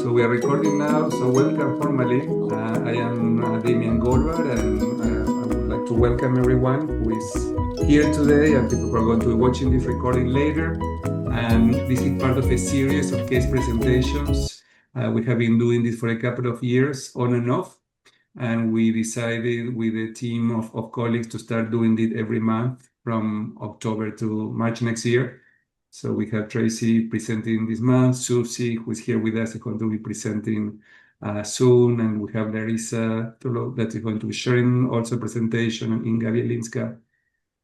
So we are recording now. So welcome formally. I am Damian Goldvarg, and I would like to welcome everyone who is here today and people who are going to be watching this recording later. And this is part of a series of case presentations. We have been doing this for a couple of years on and off. And we decided with a team of colleagues to start doing it every month from October to March next year. So we have Traci presenting this month, Susie, who is here with us, is going to be presenting soon, and we have Larissa that is going to be sharing also presentation, and Inga Bielinska.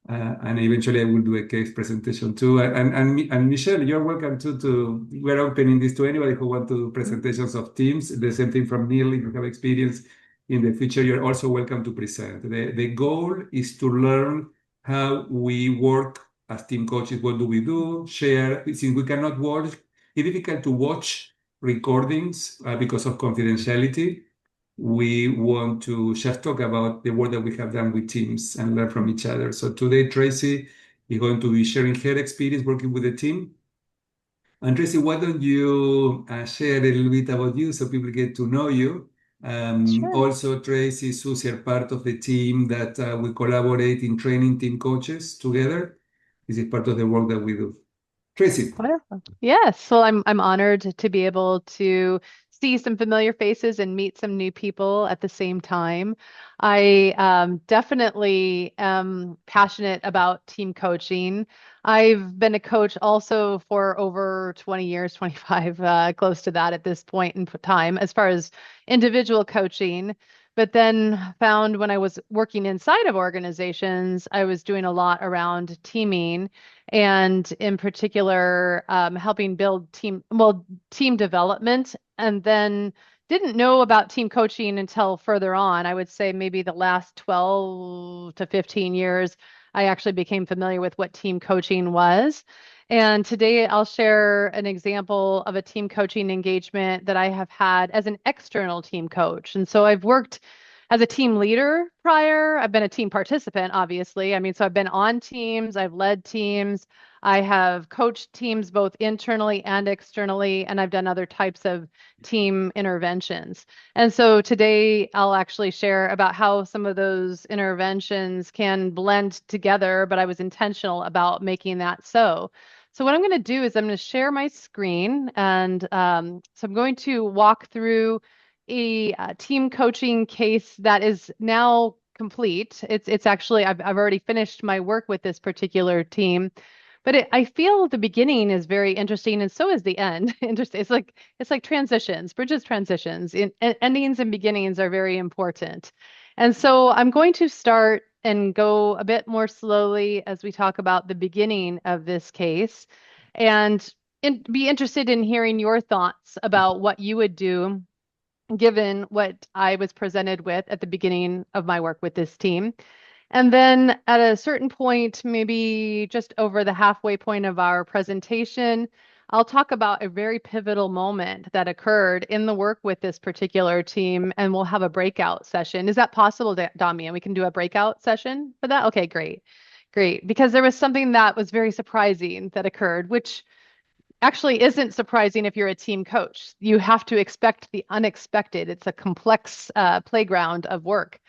And eventually I will do a case presentation too. And Michelle, you're welcome too. We're opening this to anybody who wants to do presentations of teams. The same thing from Neil, if you have experience in the future, you're also welcome to present. The goal is to learn how we work as team coaches. What do we do? Share. Since we cannot watch, it's difficult to watch recordings because of confidentiality. We want to just talk about the work that we have done with teams and learn from each other. So today, Traci is going to be sharing her experience working with the team. And Traci, why don't you share a little bit about you so people get to know you? Sure. Also, Traci, Susie are part of the team that we collaborate in training team coaches together. This is part of the work that we do. Traci. Wonderful. Yes. So I'm honored to be able to see some familiar faces and meet some new people at the same time. I definitely am passionate about team coaching. I've been a coach also for over 20 years, 25, close to that at this point in time, as far as individual coaching. But then found when I was working inside of organizations, I was doing a lot around teaming and in particular helping build team development, and then didn't know about team coaching until further on. I would say maybe the last 12 to 15 years I actually became familiar with what team coaching was. And today I'll share an example of a team coaching engagement that I have had as an external team coach. And so I've worked as a team leader prior. I've been a team participant, obviously. I mean, so I've been on teams, I've led teams, I have coached teams both internally and externally, and I've done other types of team interventions. And so today I'll actually share about how some of those interventions can blend together, but I was intentional about making that so. So what I'm going to do is I'm going to share my screen, and so I'm going to walk through a team coaching case that is now complete. It's actually I've already finished my work with this particular team, but I feel the beginning is very interesting, and so is the end. Interesting. It's like transitions, bridges, transitions. Endings and beginnings are very important, and so I'm going to start and go a bit more slowly as we talk about the beginning of this case, and be interested in hearing your thoughts about what you would do given what I was presented with at the beginning of my work with this team. And then at a certain point, maybe just over the halfway point of our presentation, I'll talk about a very pivotal moment that occurred in the work with this particular team, and we'll have a breakout session. Is that possible, Damian? We can do a breakout session for that? Okay, great. Great. Because there was something that was very surprising that occurred, which actually isn't surprising if you're a team coach. You have to expect the unexpected. It's a complex playground of work.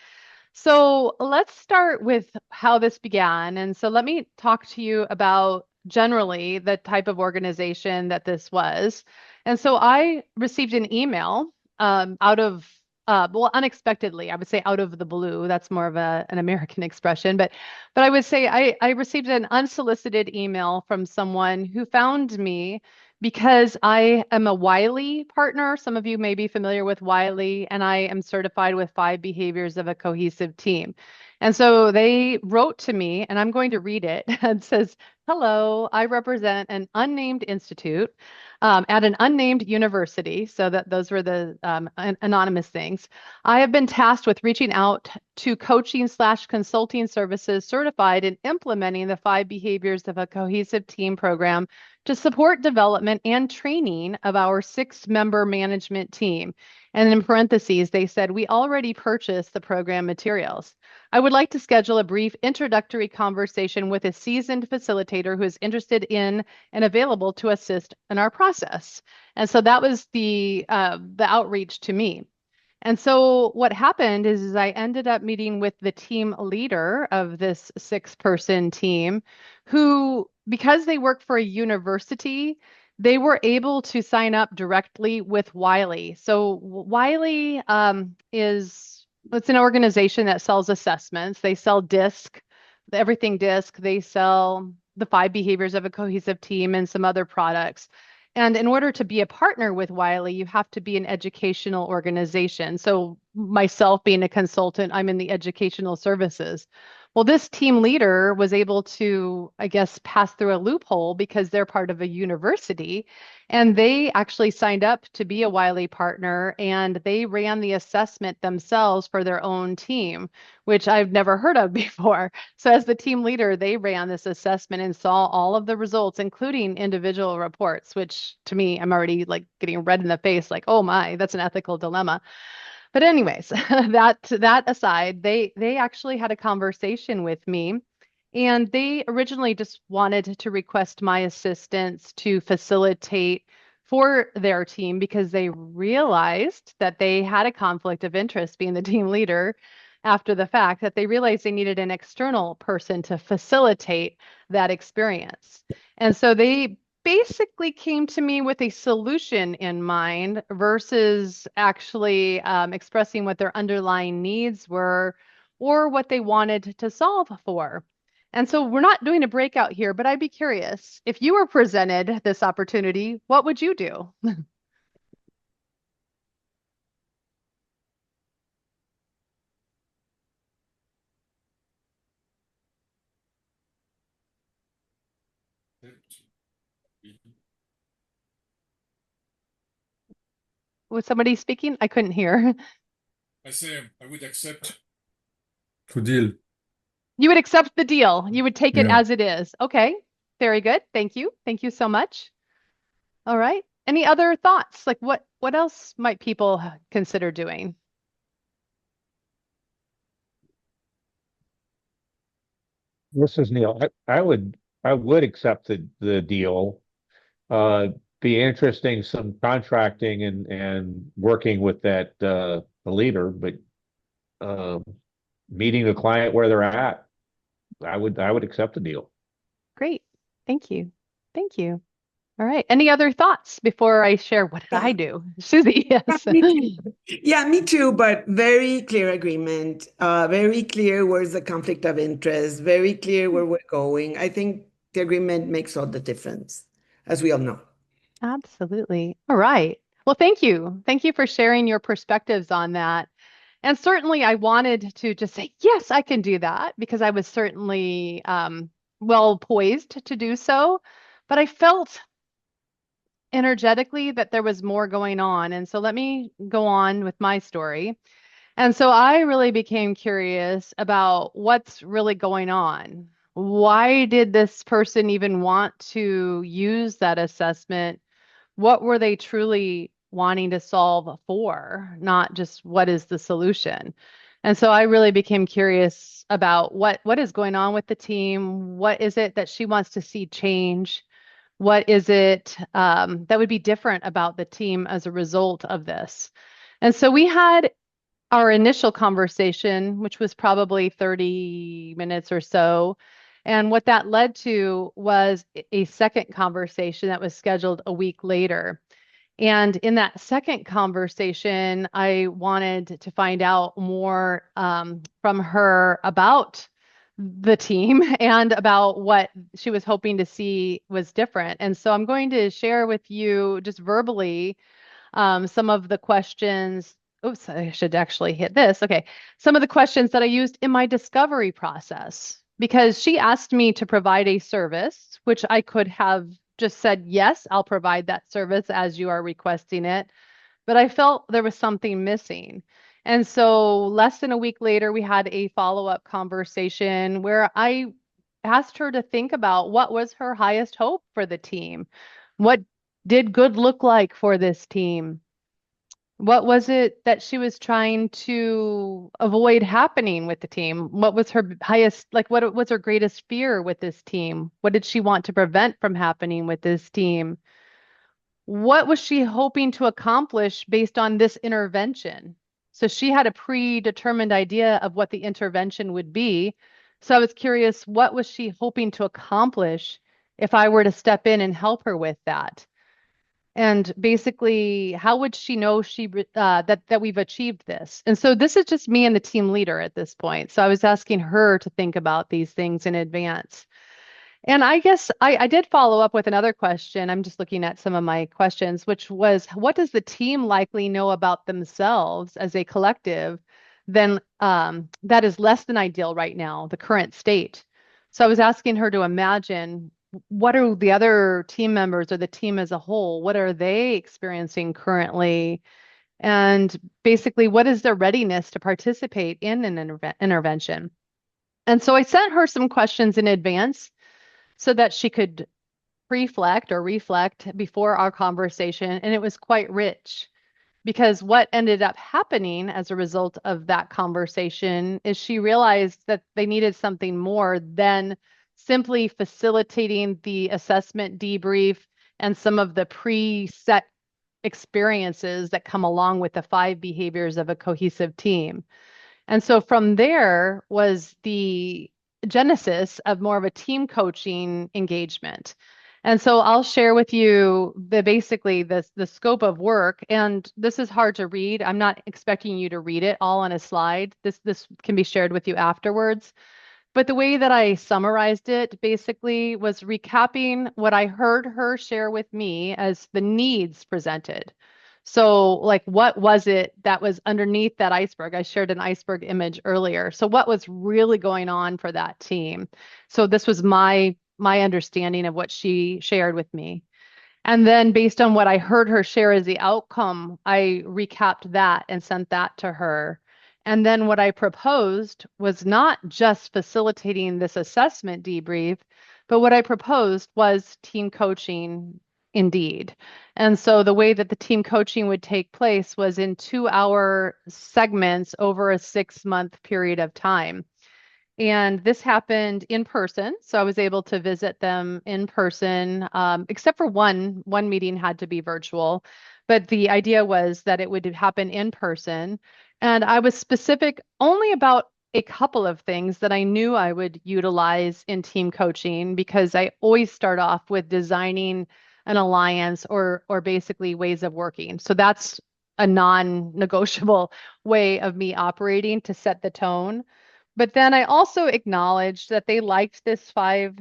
So let's start with how this began. And so let me talk to you about generally the type of organization that this was. And so I received an email out of unexpectedly, I would say out of the blue. That's more of an American expression, but I would say I received an unsolicited email from someone who found me because I am a Wiley partner. Some of you may be familiar with Wiley, and I am certified with 5 behaviors of a cohesive team. And so they wrote to me, and I'm going to read it. It says, "Hello, I represent an unnamed institute at an unnamed university." So that those were the anonymous things. "I have been tasked with reaching out to coaching/consulting services certified in implementing the 5 behaviors of a cohesive team program to support development and training of our 6-member management team." And in parentheses, they said, "We already purchased the program materials. I would like to schedule a brief introductory conversation with a seasoned facilitator facilitator who is interested in and available to assist in our process. And so that was the outreach to me. And so what happened is I ended up meeting with the team leader of this 6-person team who, because they work for a university, they were able to sign up directly with Wiley. So Wiley it's an organization that sells assessments. They sell DISC, the everything DISC. They sell the 5 behaviors of a cohesive team and some other products. And in order to be a partner with Wiley, you have to be an educational organization. So myself being a consultant, I'm in the educational services. Well, this team leader was able to, I guess, pass through a loophole because they're part of a university. And they actually signed up to be a Wiley partner and they ran the assessment themselves for their own team, which I've never heard of before. So as the team leader, they ran this assessment and saw all of the results, including individual reports, which to me, I'm already like getting red in the face, like, oh my, that's an ethical dilemma. But anyways, that aside, they actually had a conversation with me, and they originally just wanted to request my assistance to facilitate for their team because they realized that they had a conflict of interest being the team leader after the fact, that they realized they needed an external person to facilitate that experience. And so they basically came to me with a solution in mind versus actually expressing what their underlying needs were or what they wanted to solve for. And so we're not doing a breakout here, but I'd be curious if you were presented this opportunity, what would you do? Was somebody speaking? I couldn't hear. I say I would accept. To deal. You would accept the deal. You would take it Yeah. as it is. Okay. Very good. Thank you. Thank you so much. All right. Any other thoughts? Like what else might people consider doing? This is Neil. I would accept the deal. Be interesting some contracting and working with that the leader, but um, meeting the client where they're at. I would accept the deal. Great. Thank you. Thank you. All right. Any other thoughts before I share what did I Yeah. do? Susie, yes. Me too. Yeah, me too, but very clear agreement, very clear where's the conflict of interest, very clear where we're going. I think the agreement makes all the difference, as we all know. Absolutely. All right. Well, thank you. Thank you for sharing your perspectives on that. And certainly I wanted to just say, yes, I can do that because I was certainly well poised to do so. But I felt energetically that there was more going on. And so let me go on with my story. And so I really became curious about what's really going on. Why did this person even want to use that assessment? What were they truly wanting to solve for, not just what is the solution? And so I really became curious about what is going on with the team. What is it that she wants to see change? What is it that would be different about the team as a result of this? And so we had our initial conversation, which was probably 30 minutes or so. And what that led to was a second conversation that was scheduled a week later. And in that second conversation, I wanted to find out more from her about the team and about what she was hoping to see was different. And so I'm going to share with you just verbally some of the questions. Oops, I should actually hit this. Okay. Some of the questions that I used in my discovery process, because she asked me to provide a service, which I could have just said, yes, I'll provide that service as you are requesting it. But I felt there was something missing. And so less than a week later, we had a follow-up conversation where I asked her to think about what was her highest hope for the team. What did good look like for this team? What was it that she was trying to avoid happening with the team? What was her highest, like, what was her greatest fear with this team? What did she want to prevent from happening with this team? What was she hoping to accomplish based on this intervention? So she had a predetermined idea of what the intervention would be. So I was curious, what was she hoping to accomplish if I were to step in and help her with that? And basically, how would she know that we've achieved this? And so this is just me and the team leader at this point. So I was asking her to think about these things in advance. And I guess I did follow up with another question. I'm just looking at some of my questions, which was, what does the team likely know about themselves as a collective then that is less than ideal right now, the current state? So I was asking her to imagine, what are the other team members or the team as a whole, what are they experiencing currently? And basically, what is their readiness to participate in an intervention? And so I sent her some questions in advance so that she could reflect before our conversation. And it was quite rich because what ended up happening as a result of that conversation is she realized that they needed something more than simply facilitating the assessment debrief and some of the preset experiences that come along with the 5 behaviors of a cohesive team. And so from there was the genesis of more of a team coaching engagement. And so I'll share with you basically the scope of work. And this is hard to read. I'm not expecting you to read it all on a slide. This can be shared with you afterwards. But the way that I summarized it basically was recapping what I heard her share with me as the needs presented. So, like, what was it that was underneath that iceberg? I shared an iceberg image earlier. So, what was really going on for that team? So, this was my understanding of what she shared with me. And then, based on what I heard her share as the outcome, I recapped that and sent that to her. And then, what I proposed was not just facilitating this assessment debrief, but what I proposed was team coaching indeed. And so the way that the team coaching would take place was in 2-hour segments over a 6-month period of time. And this happened in person. So I was able to visit them in person, except for one meeting had to be virtual. But the idea was that it would happen in person. And I was specific only about a couple of things that I knew I would utilize in team coaching, because I always start off with designing an alliance or basically ways of working. So that's a non-negotiable way of me operating to set the tone. But then I also acknowledged that they liked this 5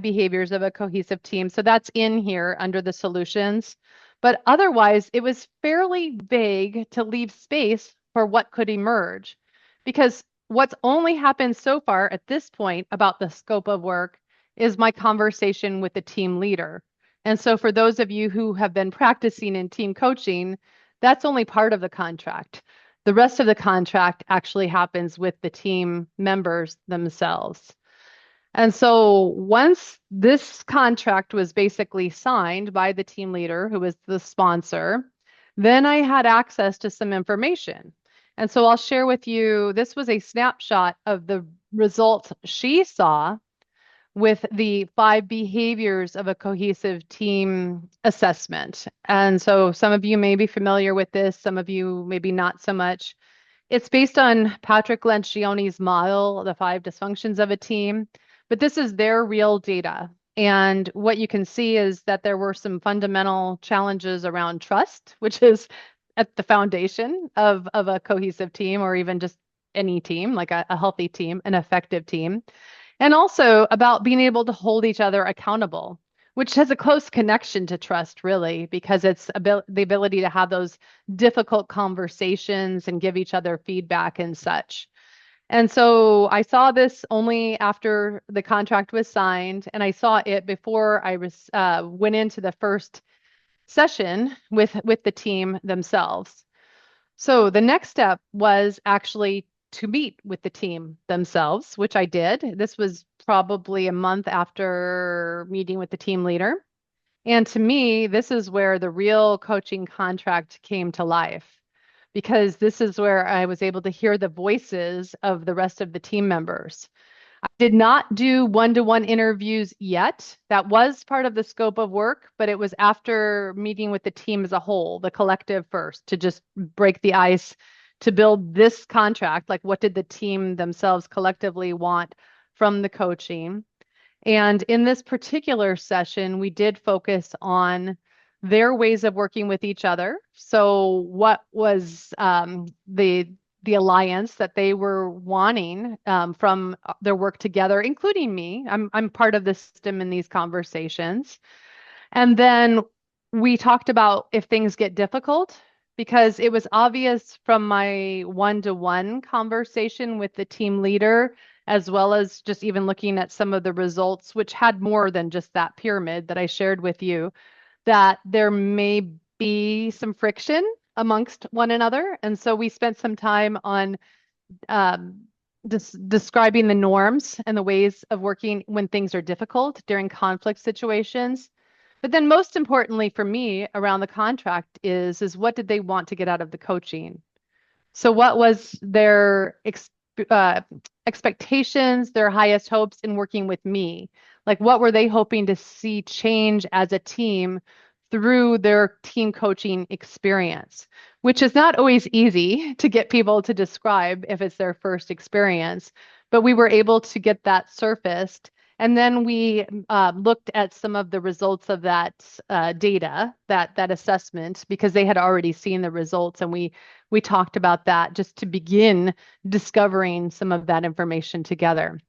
behaviors of a cohesive team. So that's in here under the solutions. But otherwise, it was fairly vague to leave space for what could emerge, because what's only happened so far at this point about the scope of work is my conversation with the team leader. And so for those of you who have been practicing in team coaching, that's only part of the contract. The rest of the contract actually happens with the team members themselves. And so once this contract was basically signed by the team leader, who was the sponsor, then I had access to some information. And so I'll share with you, this was a snapshot of the results she saw with the 5 behaviors of a cohesive team assessment. And so some of you may be familiar with this, some of you maybe not so much. It's based on Patrick Lencioni's model, the 5 dysfunctions of a team, but this is their real data. And what you can see is that there were some fundamental challenges around trust, which is at the foundation of a cohesive team, or even just any team, like a healthy team, an effective team. And also about being able to hold each other accountable, which has a close connection to trust, really, because it's the ability to have those difficult conversations and give each other feedback and such. And so I saw this only after the contract was signed, and I saw it before I went into the first session with the team themselves. So the next step was actually to meet with the team themselves, which I did. This was probably a month after meeting with the team leader. And to me, this is where the real coaching contract came to life, because this is where I was able to hear the voices of the rest of the team members. I did not do one-to-one interviews yet. That was part of the scope of work, but it was after meeting with the team as a whole, the collective first, to just break the ice, to build this contract. Like, what did the team themselves collectively want from the coaching? And in this particular session, we did focus on their ways of working with each other. So what was the alliance that they were wanting from their work together, including me. I'm part of the system in these conversations. And then we talked about if things get difficult, because it was obvious from my one-to-one conversation with the team leader, as well as just even looking at some of the results, which had more than just that pyramid that I shared with you, that there may be some friction amongst one another. And so we spent some time on describing the norms and the ways of working when things are difficult during conflict situations. But then most importantly for me around the contract is what did they want to get out of the coaching? So what was their expectations, their highest hopes in working with me? Like, what were they hoping to see change as a team through their team coaching experience, which is not always easy to get people to describe if it's their first experience, but we were able to get that surfaced. And then we looked at some of the results of that data, that assessment, because they had already seen the results, and we talked about that just to begin discovering some of that information together.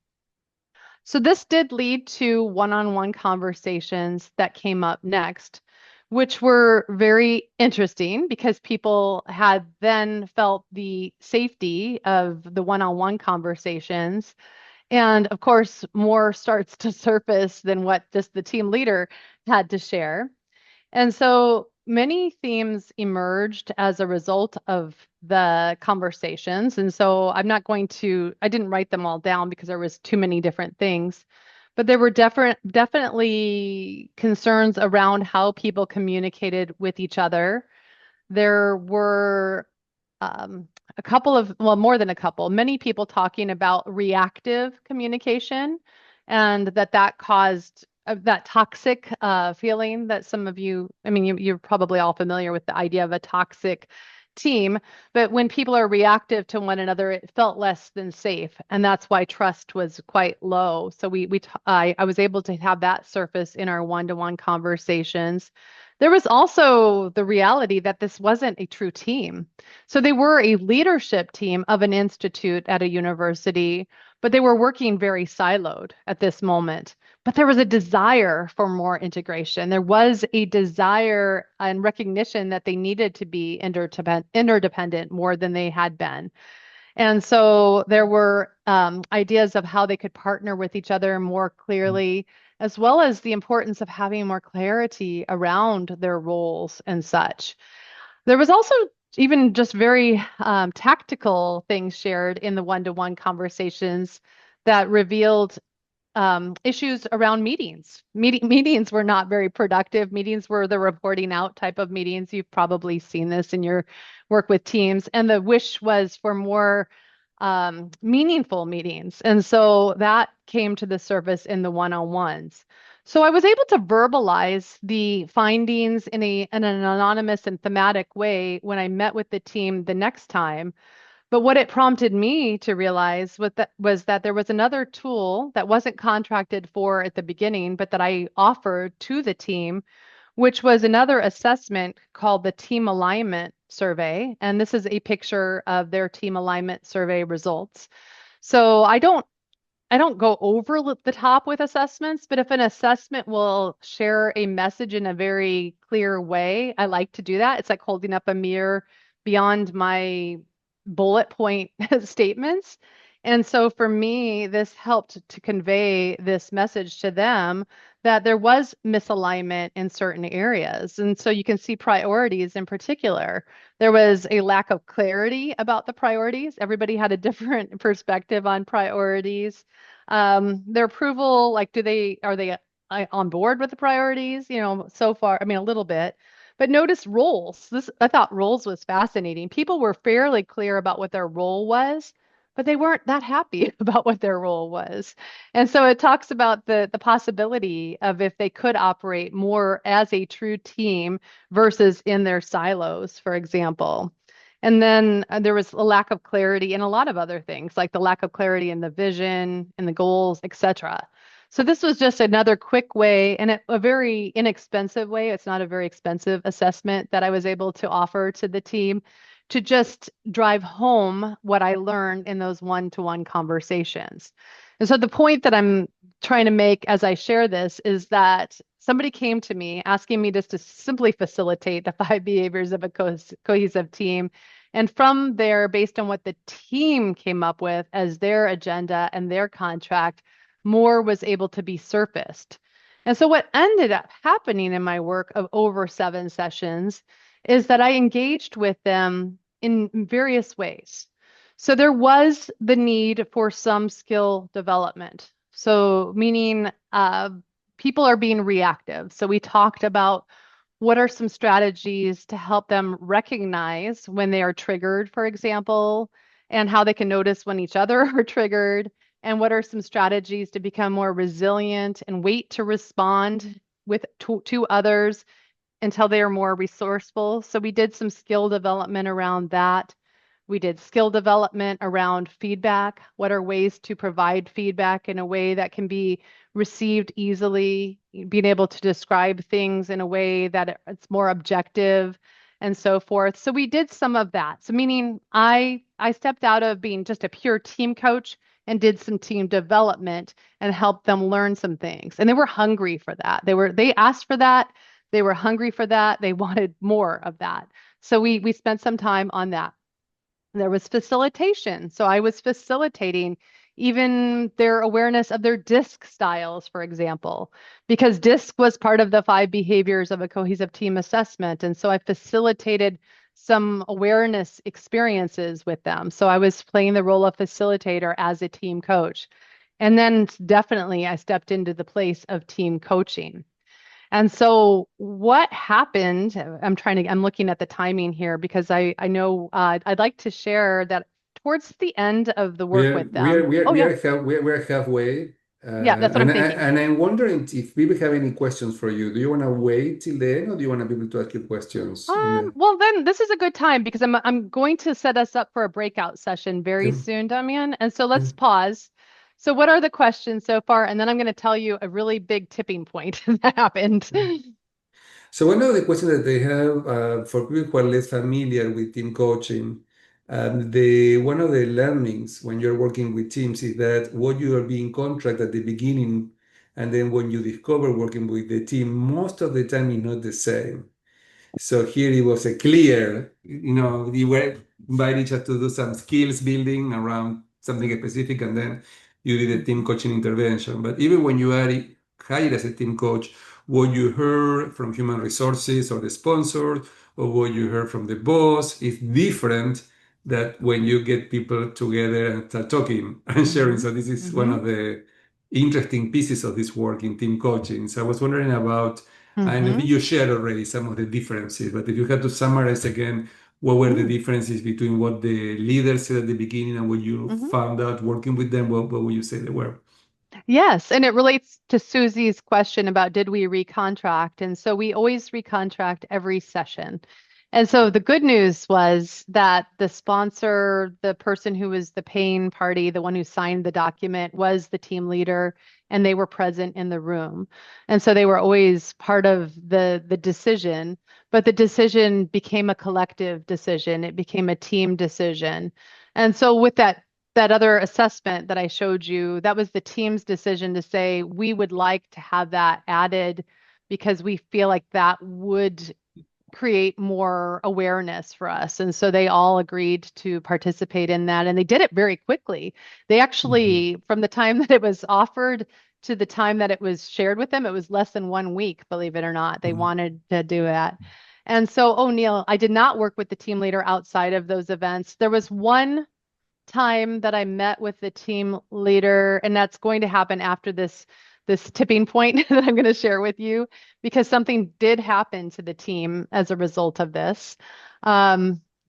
So this did lead to one-on-one conversations that came up next, which were very interesting because people had then felt the safety of the one-on-one conversations. And of course, more starts to surface than what just the team leader had to share. And so many themes emerged as a result of the conversations. And so I didn't write them all down because there was too many different things, but there were definitely concerns around how people communicated with each other. There were a couple of, well, more than a couple, many people talking about reactive communication, and that caused that toxic feeling that some of you, I mean, you're probably all familiar with the idea of a toxic team, but when people are reactive to one another, it felt less than safe, and that's why trust was quite low. So I was able to have that surface in our one-to-one conversations. There was also the reality that this wasn't a true team. So they were a leadership team of an institute at a university, but they were working very siloed at this moment. But there was a desire for more integration. There was a desire and recognition that they needed to be interdependent more than they had been. And so there were ideas of how they could partner with each other more clearly, as well as the importance of having more clarity around their roles and such. There was also even just very tactical things shared in the one-to-one conversations that revealed issues around meetings. Meetings were not very productive. Meetings were the reporting out type of meetings. You've probably seen this in your work with teams. And the wish was for more meaningful meetings. And so that came to the surface in the one-on-ones. So I was able to verbalize the findings in an anonymous and thematic way when I met with the team the next time. But what it prompted me to realize was that there was another tool that wasn't contracted for at the beginning, but that I offered to the team, which was another assessment called the Team Alignment Survey. And this is a picture of their Team Alignment Survey results. So I don't go over the top with assessments, but if an assessment will share a message in a very clear way, I like to do that. It's like holding up a mirror beyond my bullet point statements. And so for me, this helped to convey this message to them that there was misalignment in certain areas. And so you can see priorities in particular. There was a lack of clarity about the priorities. Everybody had a different perspective on priorities. Their approval, like, are they on board with the priorities, so far. I mean, a little bit, but notice roles. I thought roles was fascinating. People were fairly clear about what their role was, but they weren't that happy about what their role was. And so it talks about the possibility of if they could operate more as a true team versus in their silos, for example. And then there was a lack of clarity and a lot of other things, like the lack of clarity in the vision and the goals, etc. So this was just another quick way and a very inexpensive way. It's not a very expensive assessment that I was able to offer to the team to just drive home what I learned in those one-to-one conversations. And so the point that I'm trying to make as I share this is that somebody came to me asking me just to simply facilitate the 5 behaviors of a cohesive team. And from there, based on what the team came up with as their agenda and their contract, more was able to be surfaced. And so what ended up happening in my work of over 7 sessions is that I engaged with them in various ways. So there was the need for some skill development. So meaning people are being reactive. So we talked about what are some strategies to help them recognize when they are triggered, for example, and how they can notice when each other are triggered, and what are some strategies to become more resilient and wait to respond to others until they are more resourceful. So we did some skill development around that. We did skill development around feedback. What are ways to provide feedback in a way that can be received easily, being able to describe things in a way that it's more objective and so forth. So we did some of that. So meaning I stepped out of being just a pure team coach and did some team development and helped them learn some things. And they were hungry for that. They asked for that. They were hungry for that. They wanted more of that. So we spent some time on that. There was facilitation. So I was facilitating even their awareness of their DISC styles, for example, because DISC was part of the 5 behaviors of a cohesive team assessment. And so I facilitated some awareness experiences with them. So I was playing the role of facilitator as a team coach. And then definitely I stepped into the place of team coaching. And so what happened, I'm looking at the timing here because I know I'd like to share that towards the end of the work with them. We're halfway. Yeah, that's what I'm thinking. And I'm wondering if people have any questions for you. Do you want to wait till the end, or do you want to be able to ask you questions? Well, then this is a good time because I'm going to set us up for a breakout session very soon, Damian. And so let's pause. So what are the questions so far? And then I'm going to tell you a really big tipping point that happened. So one of the questions that they have for people who are less familiar with team coaching, one of the learnings when you're working with teams is that what you are being contracted at the beginning, and then when you discover working with the team, most of the time is not the same. So here it was a clear, you were invited just to do some skills building around something specific, and then you did a team coaching intervention. But even when you are hired as a team coach, what you heard from human resources or the sponsor, or what you heard from the boss is different that when you get people together and start talking and sharing. So this is one of the interesting pieces of this work in team coaching. So I was wondering about, and I think you shared already some of the differences, but if you had to summarize again, what were the differences between what the leaders said at the beginning and what you found out working with them, what would you say they were? Yes, and it relates to Susie's question about did we recontract? And so we always recontract every session. And so the good news was that the sponsor, the person who was the paying party, the one who signed the document, was the team leader, and they were present in the room. And so they were always part of the decision, but the decision became a collective decision. It became a team decision. And so with that other assessment that I showed you, that was the team's decision to say, we would like to have that added because we feel like that would create more awareness for us. And so they all agreed to participate in that. And they did it very quickly. They actually, from the time that it was offered to the time that it was shared with them, it was less than 1 week, believe it or not. They wanted to do that. And so, Neil, I did not work with the team leader outside of those events. There was one time that I met with the team leader, and that's going to happen after this this tipping point that I'm going to share with you, because something did happen to the team as a result of this.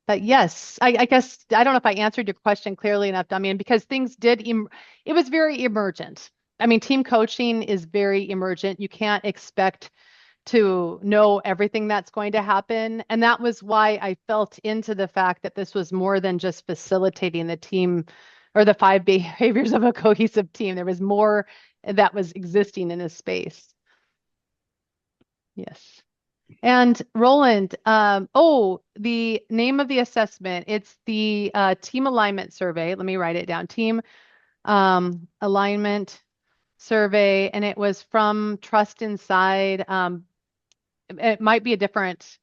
But yes, I guess I don't know if I answered your question clearly enough, Damian, because things did, it was very emergent. I mean, team coaching is very emergent. You can't expect to know everything that's going to happen. And that was why I felt into the fact that this was more than just facilitating the team or the 5 behaviors of a cohesive team. There was more that was existing in this space. Yes. And Roland, the name of the assessment, it's the team alignment survey. Let me write it down. Team alignment survey, and it was from Trust Inside. It might be a different.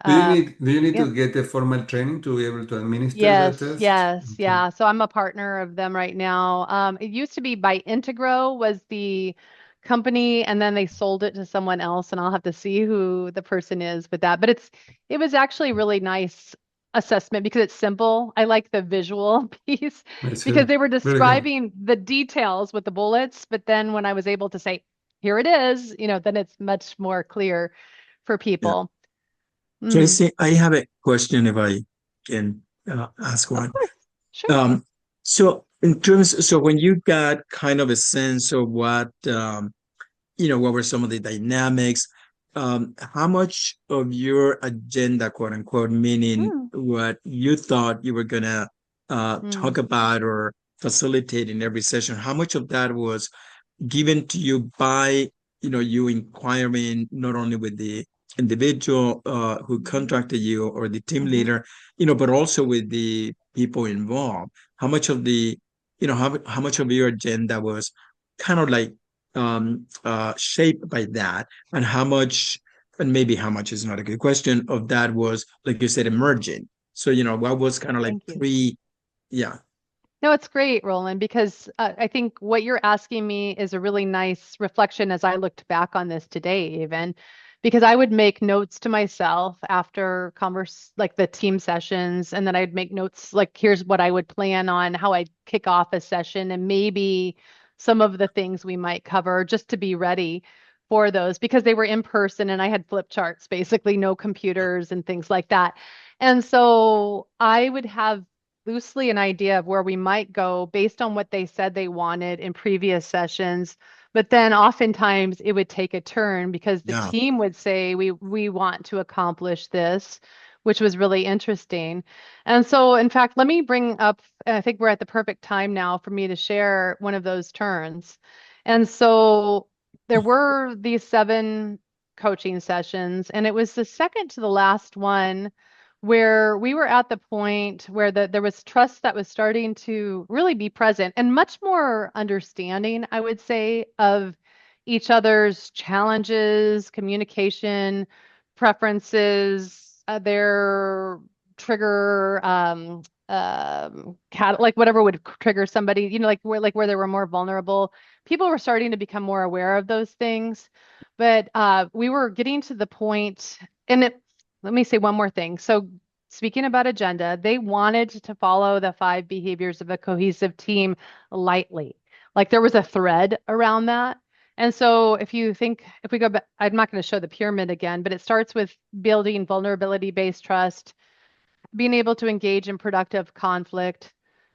Do you need Yeah. to get a formal training to be able to administer that Yes, test? yes, Okay. yeah. So I'm a partner of them right now. It used to be by Integro was the company, and then they sold it to someone else, and I'll have to see who the person is with that. But it was actually really nice assessment because it's simple. I like the visual piece That's because they were very good. describing the details with the bullets, but then when I was able to say, here it is, then it's much more clear for people. Mhm. Tracy, I have a question if I can ask Of one. course. Sure. So when you got kind of a sense of what what were some of the dynamics, how much of your agenda, quote unquote, meaning what you thought you were gonna talk about or facilitate in every session, how much of that was given to you by you inquiring not only with the individual who contracted you or the team leader, but also with the people involved? How much of the how much of your agenda was kind of like shaped by that, and how much, and maybe how much is not a good question, of that was, like you said, emerging? So what was kind of like Thank you. yeah. No, it's great, Roland, because I think what you're asking me is a really nice reflection as I looked back on this today, even because I would make notes to myself after like the team sessions, and then I'd make notes like, here's what I would plan on, how I'd kick off a session, and maybe some of the things we might cover just to be ready for those, because they were in person and I had flip charts, basically no computers and things like that. And so I would have loosely an idea of where we might go based on what they said they wanted in previous sessions. But then oftentimes it would take a turn because the team would say, we want to accomplish this, which was really interesting. And so, in fact, let me bring up, I think we're at the perfect time now for me to share one of those turns. And so there were these 7 coaching sessions, and it was the second to the last one where we were at the point where there was trust that was starting to really be present and much more understanding, I would say, of each other's challenges, communication, preferences, their trigger, like whatever would trigger somebody, like where they were more vulnerable. People were starting to become more aware of those things, but we were getting to the point, and let me say one more thing. So speaking about agenda, they wanted to follow the 5 behaviors of a cohesive team lightly. Like there was a thread around that. And so if we go back, I'm not going to show the pyramid again, but it starts with building vulnerability-based trust, being able to engage in productive conflict,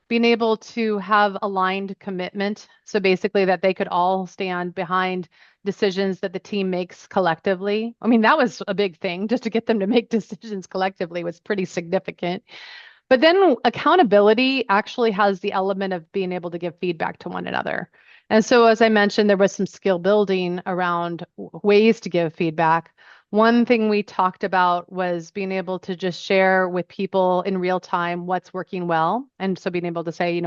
being able to have aligned commitment. So basically that they could all stand behind decisions that the team makes collectively. I mean, that was a big thing. Just to get them to make decisions collectively was pretty significant. But then accountability actually has the element of being able to give feedback to one another. And so, as I mentioned, there was some skill building around ways to give feedback. One thing we talked about was being able to just share with people in real time what's working well. And so being able to say,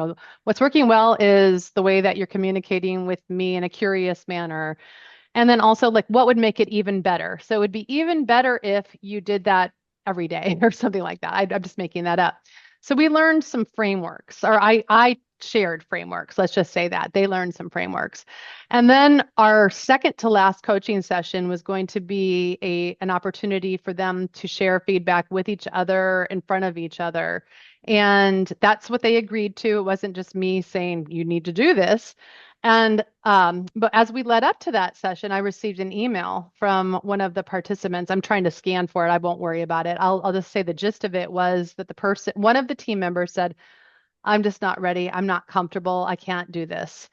what's working well is the way that you're communicating with me in a curious manner. And then also like what would make it even better. So it would be even better if you did that every day or something like that. I'm just making that up. So we learned some frameworks, or I shared frameworks. Let's just say that they learned some frameworks. And then our second to last coaching session was going to be an opportunity for them to share feedback with each other in front of each other. And that's what they agreed to. It wasn't just me saying, you need to do this. And but as we led up to that session, I received an email from one of the participants. I'm trying to scan for it. I won't worry about it. I'll just say the gist of it was that one of the team members said, I'm just not ready. I'm not comfortable. I can't do this.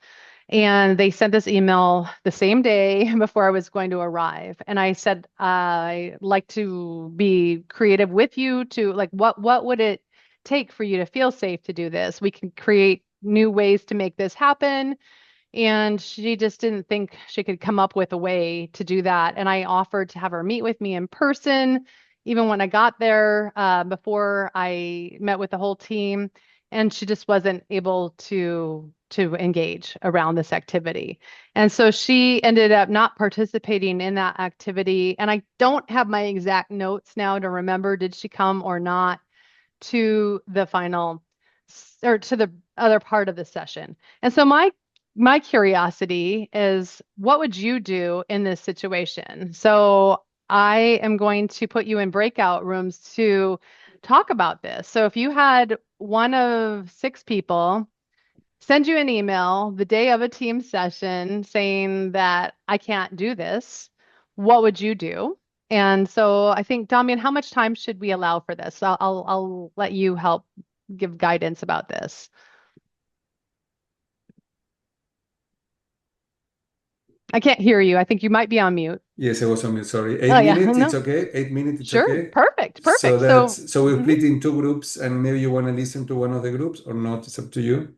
And they sent this email the same day before I was going to arrive. And I said, I like to be creative with you to like, what would it take for you to feel safe to do this? We can create new ways to make this happen. And she just didn't think she could come up with a way to do that. And I offered to have her meet with me in person, even when I got there, before I met with the whole team. And she just wasn't able to engage around this activity. And so she ended up not participating in that activity. And I don't have my exact notes now to remember, did she come or not to the final or to the other part of the session. And so my curiosity is, what would you do in this situation? So I am going to put you in breakout rooms to talk about this. So if you had one of 6 people send you an email the day of a team session saying that I can't do this, what would you do? And so I think, Damian, how much time should we allow for this? I'll let you help give guidance about this. I can't hear you. I think you might be on mute. Yes, I was on mute. Sorry. Oh, 8 yeah, minutes, no. it's okay. 8 minutes, it's Sure. okay. Perfect. So Perfect. so we'll Mhm. split in 2 groups, and maybe you want to listen to one of the groups or not. It's up to you.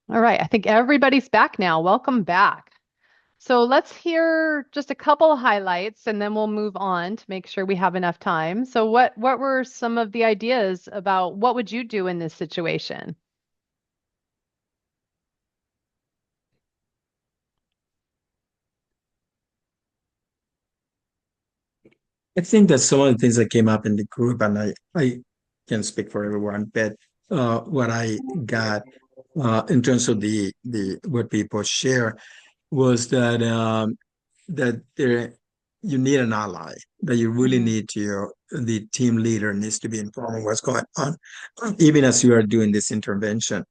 All right. I think everybody's back now. Welcome back. So let's hear just a couple of highlights and then we'll move on to make sure we have enough time. So what were some of the ideas about what would you do in this situation? I think that some of the things that came up in the group, and I can't speak for everyone, but what I got in terms of the what people share was that that you need an ally, that you really need the team leader needs to be informed of what's going on, even as you are doing this intervention.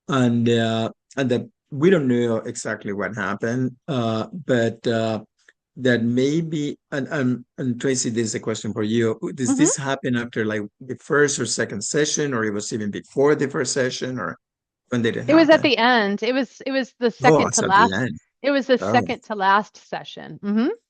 And that we don't know exactly what happened, but that maybe, and Tracy, this is a question for you. Does this happen after like the first or second session, or it was even before the first session, or when did it It was at happen? the end. It was the Oh, second it's to at the last. end. It was the Oh, second to last session.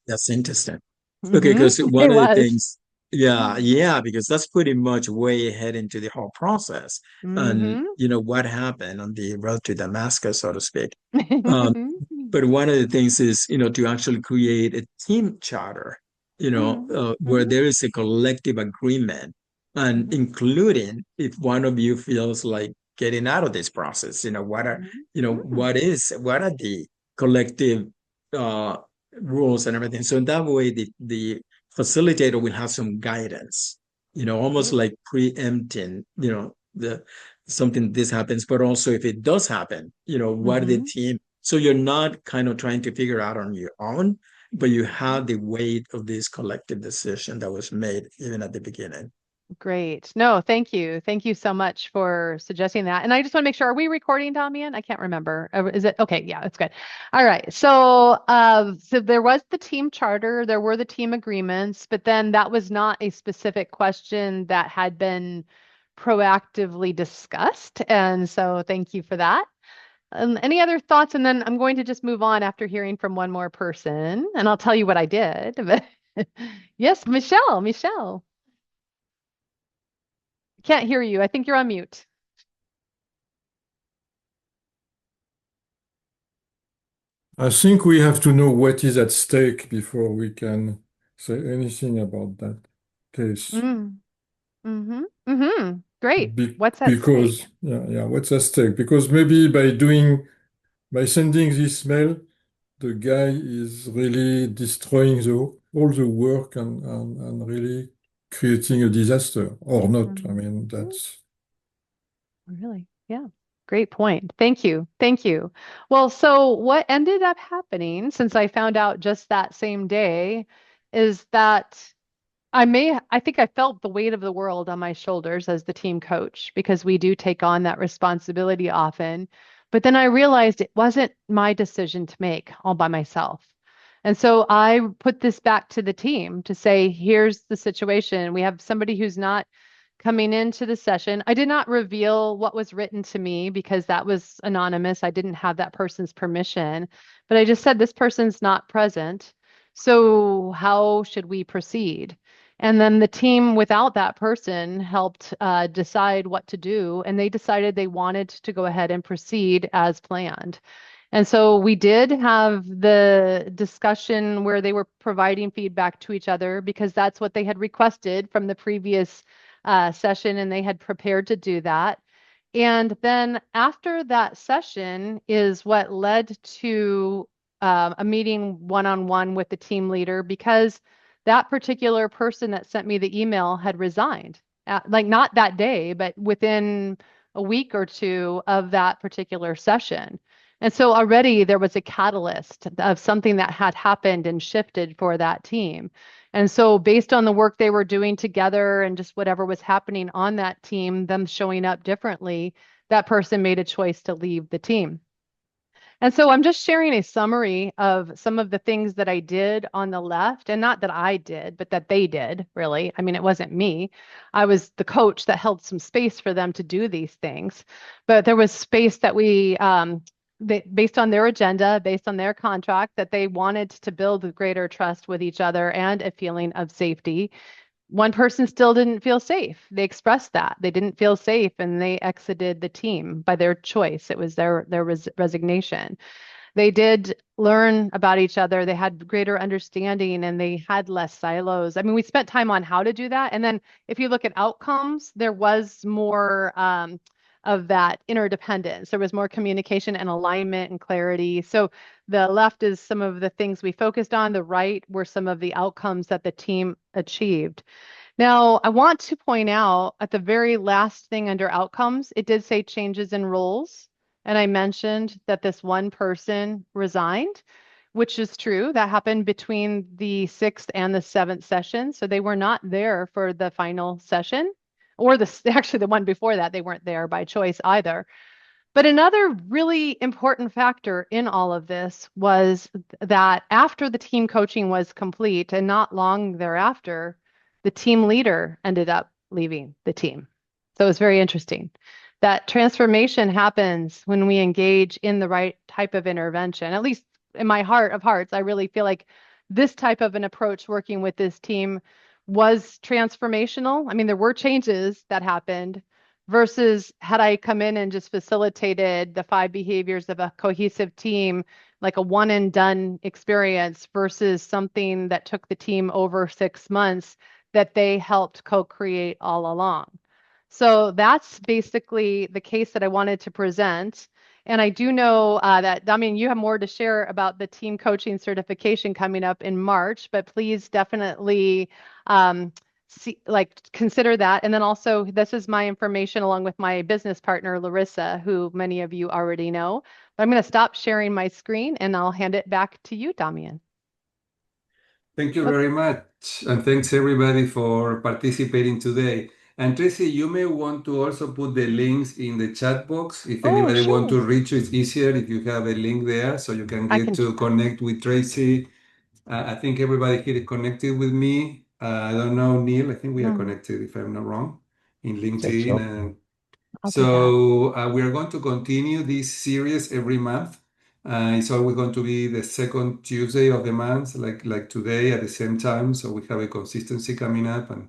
that's interesting. Okay, because It one of the was. things, yeah, because that's pretty much way ahead into the whole process. And what happened on the road to Damascus, so to speak. But one of the things is, to actually create a team charter, where there is a collective agreement, and including if one of you feels like getting out of this process, what are the collective rules and everything. So in that way, the facilitator will have some guidance, almost like preempting, the something this happens, but also if it does happen, what the team. So you're not kind of trying to figure out on your own, but you have the weight of this collective decision that was made even at the beginning. Great. No, thank you. Thank you so much for suggesting that. And I just want to make sure, are we recording, Damian? I can't remember. Is it? Okay. Yeah, that's good. All right. So, so there was the team charter, there were the team agreements, but then that was not a specific question that had been proactively discussed. And so thank you for that. Any other thoughts? And then I'm going to just move on after hearing from one more person, and I'll tell you what I did. But yes, Michelle. Can't hear you. I think you're on mute. I think we have to know what is at stake before we can say anything about that case. Great. What's at Because stake? what's at stake? Because maybe by sending this mail, the guy is really destroying all the work and really creating a disaster or not. I mean, that's Really, yeah. Great point. Thank you. Thank you. Well, so what ended up happening, since I found out just that same day, is that I think I felt the weight of the world on my shoulders as the team coach because we do take on that responsibility often. But then I realized it wasn't my decision to make all by myself. And so I put this back to the team to say, here's the situation. We have somebody who's not coming into the session. I did not reveal what was written to me because that was anonymous. I didn't have that person's permission, but I just said, this person's not present. So how should we proceed? And then the team without that person helped decide what to do. And they decided they wanted to go ahead and proceed as planned. And so we did have the discussion where they were providing feedback to each other because that's what they had requested from the previous session, and they had prepared to do that. And then after that session is what led to a meeting one-on-one with the team leader because that particular person that sent me the email had resigned, like not that day, but within a week or two of that particular session. And so already there was a catalyst of something that had happened and shifted for that team. And so based on the work they were doing together and just whatever was happening on that team, them showing up differently, that person made a choice to leave the team. And so I'm just sharing a summary of some of the things that I did on the left, and not that I did, but that they did, really. I mean, it wasn't me. I was the coach that held some space for them to do these things. But there was space that based on their agenda, based on their contract, that they wanted to build greater trust with each other and a feeling of safety. One person still didn't feel safe. They expressed that they didn't feel safe and they exited the team by their choice. It was their resignation. They did learn about each other. They had greater understanding and they had less silos. I mean, we spent time on how to do that. And then if you look at outcomes, there was more of that interdependence. There was more communication and alignment and clarity. So the left is some of the things we focused on. The right were some of the outcomes that the team achieved. Now, I want to point out at the very last thing under outcomes, it did say changes in roles. And I mentioned that this one person resigned, which is true. That happened between the 6th and the 7th session. So they were not there for the final session, or actually the one before that, they weren't there by choice either. But another really important factor in all of this was that after the team coaching was complete and not long thereafter, the team leader ended up leaving the team. So it was very interesting. That transformation happens when we engage in the right type of intervention. At least in my heart of hearts, I really feel like this type of an approach working with this team was transformational. I mean, there were changes that happened versus had I come in and just facilitated the 5 behaviors of a cohesive team, like a one and done experience versus something that took the team over 6 months that they helped co-create all along. So that's basically the case that I wanted to present. And I do know that, Damian, you have more to share about the team coaching certification coming up in March, but please definitely consider that. And then also, this is my information along with my business partner, Larissa, who many of you already know. But I'm going to stop sharing my screen and I'll hand it back to you, Damian. Thank you very much. And thanks everybody for participating today. And Traci, you may want to also put the links in the chat box. If anybody sure. want to reach you, it's easier if you have a link there so you can get to connect with Traci. I think everybody here is connected with me. I don't know, Neil, I think we are connected, if I'm not wrong, in LinkedIn. So we are going to continue this series every month. It's always going to be the second Tuesday of the month, like today at the same time. So we have a consistency coming up, and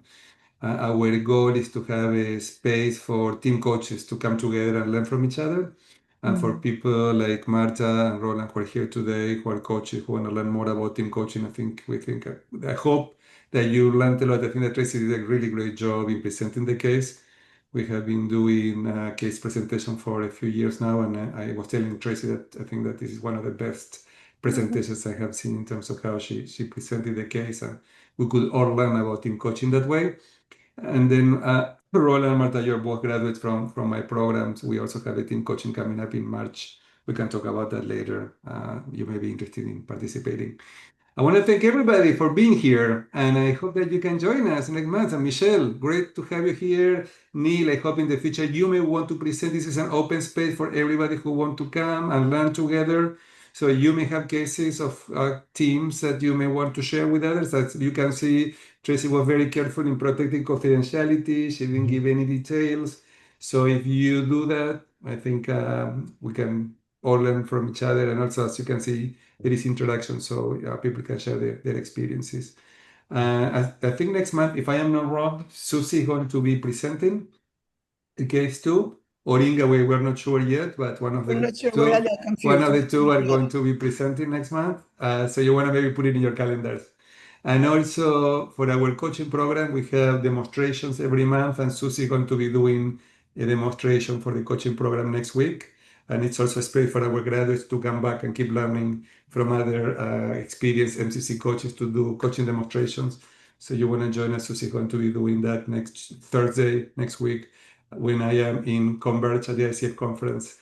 our goal is to have a space for team coaches to come together and learn from each other. And for people like Marta and Roland who are here today, who are coaches, who want to learn more about team coaching, I hope that you learned a lot. I think that Traci did a really great job in presenting the case. We have been doing case presentation for a few years now, and I was telling Traci that I think that this is one of the best presentations I have seen in terms of how she presented the case, and we could all learn about team coaching that way. And then Roland and Marta, you're both graduates from my programs. We also have a team coaching coming up in March. We can talk about that later. You may be interested in participating. I want to thank everybody for being here, and I hope that you can join us next month. And Michelle, great to have you here. Neil, I hope in the future you may want to present. This is an open space for everybody who want to come and learn together. So you may have cases of teams that you may want to share with others. As you can see, Traci was very careful in protecting confidentiality. She didn't give any details. So if you do that, I think we can all learn from each other. And also, as you can see, there is interaction, so people can share their experiences. I think next month, if I am not wrong, Susie is going to be presenting the case too. Or Inga, we're not sure yet, but one of the two are going to be presenting next month. So you want to maybe put it in your calendars. And also for our coaching program, we have demonstrations every month, and Susie is going to be doing a demonstration for the coaching program next week. And it's also a space for our graduates to come back and keep learning from other experienced MCC coaches to do coaching demonstrations. So you want to join us, Susie is going to be doing that next Thursday, next week, when I am in Converge at the ICF conference.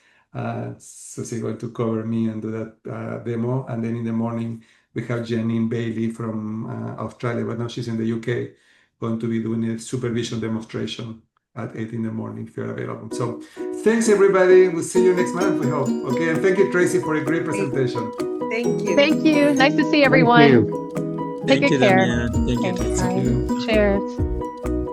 Susie is going to cover me and do that demo. And then in the morning, we have Janine Bailey from Australia, but now she's in the UK, going to be doing a supervision demonstration at 8 in the morning if you're available. So thanks, everybody. We'll see you next month, we hope. Okay, and thank you, Traci, for a great presentation. Thank you. Thank you. Nice to see Thank everyone. you. Take Thank you, good care. Damian. Thank you, Okay, Traci. bye. Thank you. Cheers.